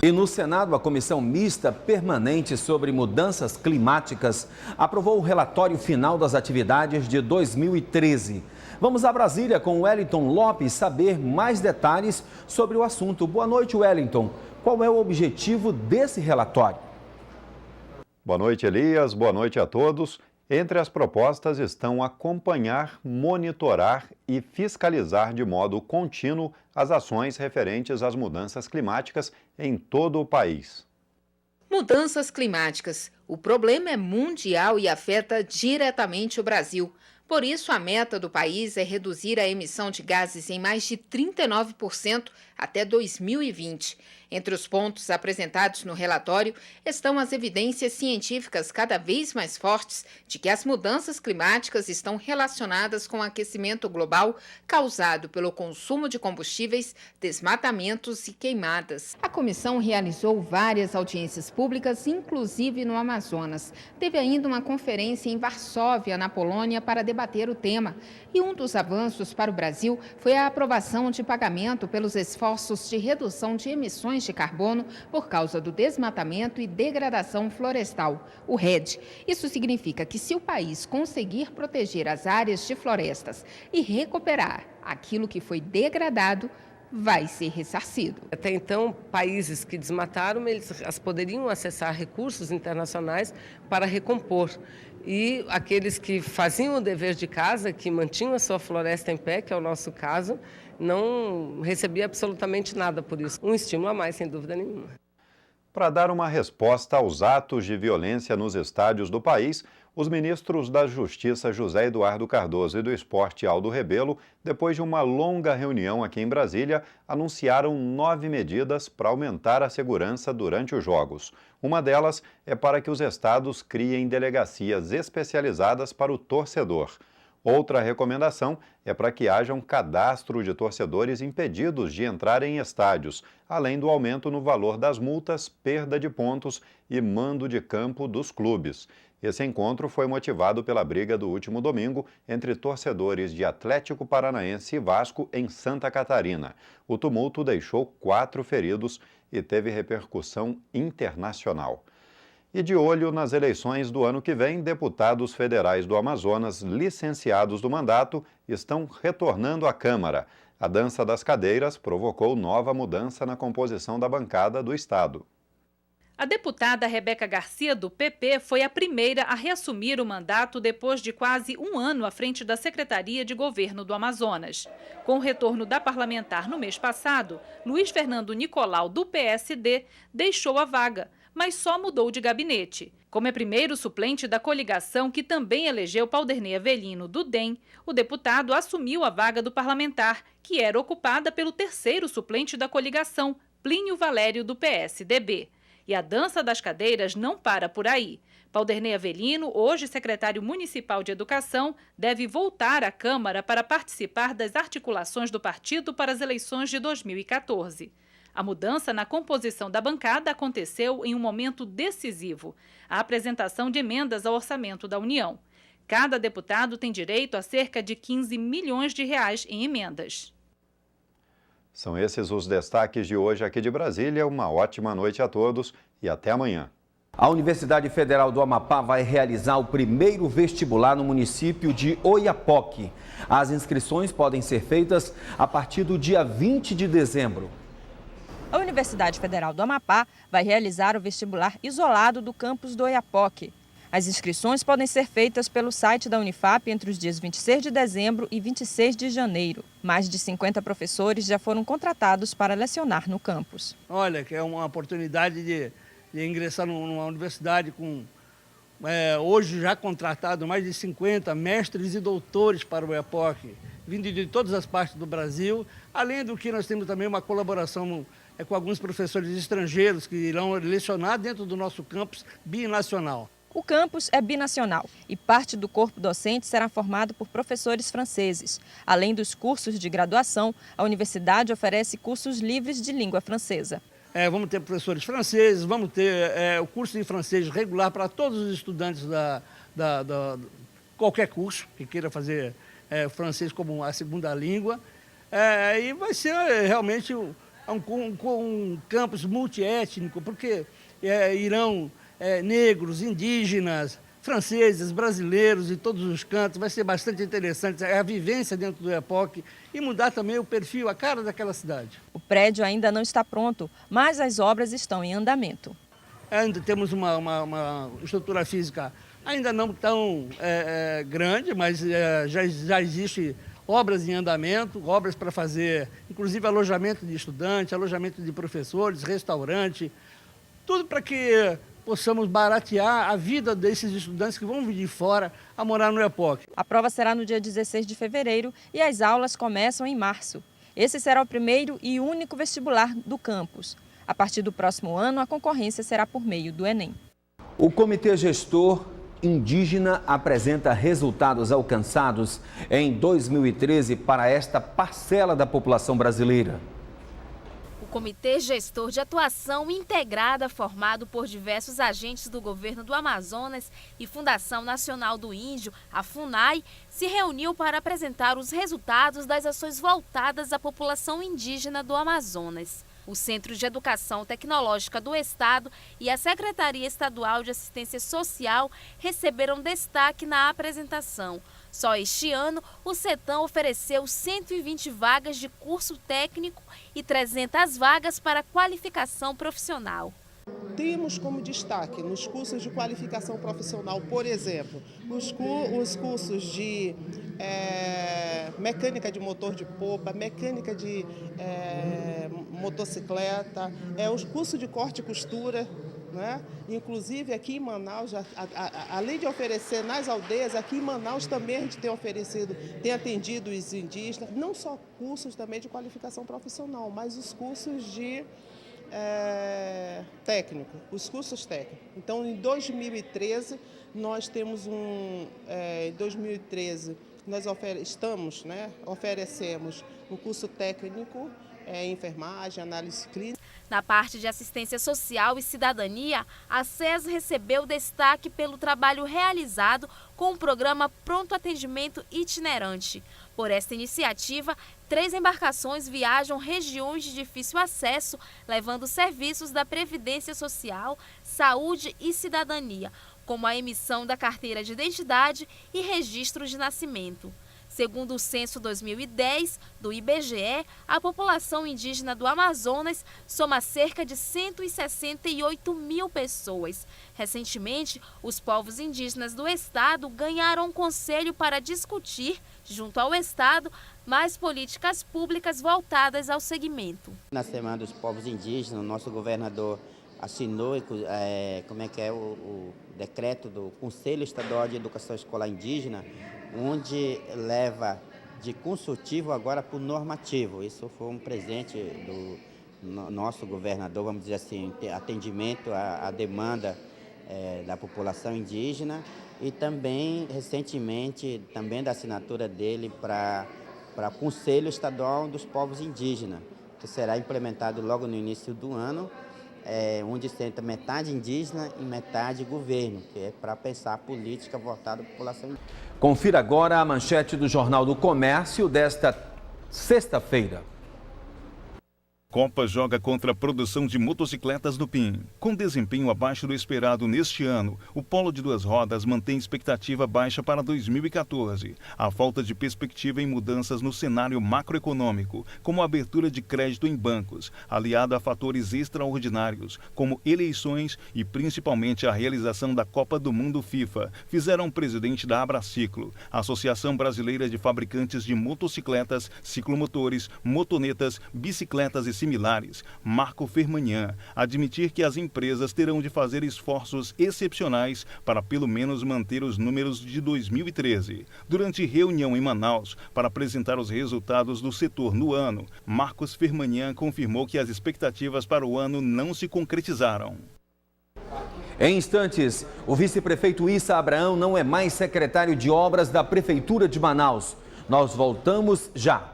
E no Senado, a Comissão Mista Permanente sobre Mudanças Climáticas aprovou o relatório final das atividades de 2013. Vamos a Brasília com o Wellington Lopes saber mais detalhes sobre o assunto. Boa noite, Wellington. Qual é o objetivo desse relatório? Boa noite, Elias. Boa noite a todos. Entre as propostas estão acompanhar, monitorar e fiscalizar de modo contínuo as ações referentes às mudanças climáticas em todo o país. Mudanças climáticas. O problema é mundial e afeta diretamente o Brasil. Por isso, a meta do país é reduzir a emissão de gases em mais de 39% até 2020. Entre os pontos apresentados no relatório estão as evidências científicas cada vez mais fortes de que as mudanças climáticas estão relacionadas com o aquecimento global causado pelo consumo de combustíveis, desmatamentos e queimadas. A comissão realizou várias audiências públicas, inclusive no Amazonas. Teve ainda uma conferência em Varsóvia, na Polônia, para debater o tema. E um dos avanços para o Brasil foi a aprovação de pagamento pelos esforços de redução de emissões de carbono por causa do desmatamento e degradação florestal, o REDD. Isso significa que se o país conseguir proteger as áreas de florestas e recuperar aquilo que foi degradado, vai ser ressarcido. Até então, países que desmataram, eles poderiam acessar recursos internacionais para recompor. E aqueles que faziam o dever de casa, que mantinham a sua floresta em pé, que é o nosso caso, não recebia absolutamente nada por isso. Um estímulo a mais, sem dúvida nenhuma. Para dar uma resposta aos atos de violência nos estádios do país, os ministros da Justiça José Eduardo Cardoso e do Esporte Aldo Rebelo, depois de uma longa reunião aqui em Brasília, anunciaram 9 medidas para aumentar a segurança durante os jogos. Uma delas é para que os estados criem delegacias especializadas para o torcedor. Outra recomendação é para que haja um cadastro de torcedores impedidos de entrar em estádios, além do aumento no valor das multas, perda de pontos e mando de campo dos clubes. Esse encontro foi motivado pela briga do último domingo entre torcedores de Atlético Paranaense e Vasco em Santa Catarina. O tumulto deixou 4 feridos e teve repercussão internacional. E de olho nas eleições do ano que vem, deputados federais do Amazonas, licenciados do mandato, estão retornando à Câmara. A dança das cadeiras provocou nova mudança na composição da bancada do Estado. A deputada Rebeca Garcia, do PP, foi a primeira a reassumir o mandato depois de quase um ano à frente da Secretaria de Governo do Amazonas. Com o retorno da parlamentar no mês passado, Luiz Fernando Nicolau, do PSD, deixou a vaga, mas só mudou de gabinete. Como é primeiro suplente da coligação que também elegeu Paulderney Avelino, do DEM, o deputado assumiu a vaga do parlamentar, que era ocupada pelo terceiro suplente da coligação, Plínio Valério, do PSDB. E a dança das cadeiras não para por aí. Paulderney Avelino, hoje secretário municipal de Educação, deve voltar à Câmara para participar das articulações do partido para as eleições de 2014. A mudança na composição da bancada aconteceu em um momento decisivo, a apresentação de emendas ao orçamento da União. Cada deputado tem direito a cerca de 15 milhões de reais em emendas. São esses os destaques de hoje aqui de Brasília. Uma ótima noite a todos e até amanhã. A Universidade Federal do Amapá vai realizar o primeiro vestibular no município de Oiapoque. As inscrições podem ser feitas a partir do dia 20 de dezembro. A Universidade Federal do Amapá vai realizar o vestibular isolado do campus do Oiapoque. As inscrições podem ser feitas pelo site da Unifap entre os dias 26 de dezembro e 26 de janeiro. Mais de 50 professores já foram contratados para lecionar no campus. Olha, que é uma oportunidade de ingressar numa universidade com, hoje já contratado, mais de 50 mestres e doutores para o Oiapoque, vindo de todas as partes do Brasil. Além do que nós temos também uma colaboração com alguns professores estrangeiros que irão lecionar dentro do nosso campus binacional. O campus é binacional e parte do corpo docente será formado por professores franceses. Além dos cursos de graduação, a universidade oferece cursos livres de língua francesa. Vamos ter professores franceses, vamos ter o curso de francês regular para todos os estudantes qualquer curso que queira fazer francês como a segunda língua. E vai ser realmente um campus multiétnico, porque irão negros, indígenas, franceses, brasileiros em todos os cantos. Vai ser bastante interessante a vivência dentro do EPOC e mudar também o perfil, a cara daquela cidade. O prédio ainda não está pronto, mas as obras estão em andamento. Ainda temos uma estrutura física ainda não tão grande, mas já existe obras em andamento, obras para fazer, inclusive alojamento de estudantes, alojamento de professores, restaurante, tudo para que possamos baratear a vida desses estudantes que vão vir de fora a morar no EPOC. A prova será no dia 16 de fevereiro e as aulas começam em março. Esse será o primeiro e único vestibular do campus. A partir do próximo ano, a concorrência será por meio do Enem. O Comitê Gestor Indígena apresenta resultados alcançados em 2013 para esta parcela da população brasileira. O Comitê Gestor de Atuação Integrada, formado por diversos agentes do governo do Amazonas e Fundação Nacional do Índio, a FUNAI, se reuniu para apresentar os resultados das ações voltadas à população indígena do Amazonas. O Centro de Educação Tecnológica do Estado e a Secretaria Estadual de Assistência Social receberam destaque na apresentação. Só este ano, o CETAM ofereceu 120 vagas de curso técnico e 300 vagas para qualificação profissional. Temos como destaque nos cursos de qualificação profissional, por exemplo, os cursos de mecânica de motor de popa, mecânica de motocicleta, os cursos de corte e costura, né? Inclusive aqui em Manaus, além de oferecer nas aldeias, aqui em Manaus também a gente tem atendido os indígenas, não só cursos também de qualificação profissional, mas os cursos de técnico, os cursos técnicos. Então, em 2013, nós temos em 2013, nós oferecemos um curso técnico em enfermagem, análise clínica. Na parte de assistência social e cidadania, a SES recebeu destaque pelo trabalho realizado com o programa Pronto Atendimento Itinerante. Por esta iniciativa, 3 embarcações viajam regiões de difícil acesso, levando serviços da Previdência Social, Saúde e Cidadania, como a emissão da carteira de identidade e registro de nascimento. Segundo o censo 2010 do IBGE, a população indígena do Amazonas soma cerca de 168 mil pessoas. Recentemente, os povos indígenas do estado ganharam um conselho para discutir, junto ao estado, mais políticas públicas voltadas ao segmento. Na Semana dos Povos Indígenas, o nosso governador assinou o decreto do Conselho Estadual de Educação Escolar Indígena, onde leva de consultivo agora para o normativo. Isso foi um presente do nosso governador, vamos dizer assim, atendimento à demanda da população indígena e também, recentemente, também da assinatura dele para o Conselho Estadual dos Povos Indígenas, que será implementado logo no início do ano, onde senta metade indígena e metade governo, que é para pensar a política voltada à população indígena. Confira agora a manchete do Jornal do Comércio desta sexta-feira. Copa joga contra a produção de motocicletas do PIN. Com desempenho abaixo do esperado neste ano, o polo de 2 rodas mantém expectativa baixa para 2014. A falta de perspectiva em mudanças no cenário macroeconômico, como a abertura de crédito em bancos, aliado a fatores extraordinários, como eleições e principalmente a realização da Copa do Mundo FIFA, fizeram o presidente da Abraciclo, Associação Brasileira de Fabricantes de Motocicletas, Ciclomotores, Motonetas, Bicicletas e similares, Marco Fermanhan, admitir que as empresas terão de fazer esforços excepcionais para pelo menos manter os números de 2013. Durante reunião em Manaus para apresentar os resultados do setor no ano, Marcos Fermanhan confirmou que as expectativas para o ano não se concretizaram. Em instantes, o vice-prefeito Issa Abraão não é mais secretário de obras da Prefeitura de Manaus. Nós voltamos já.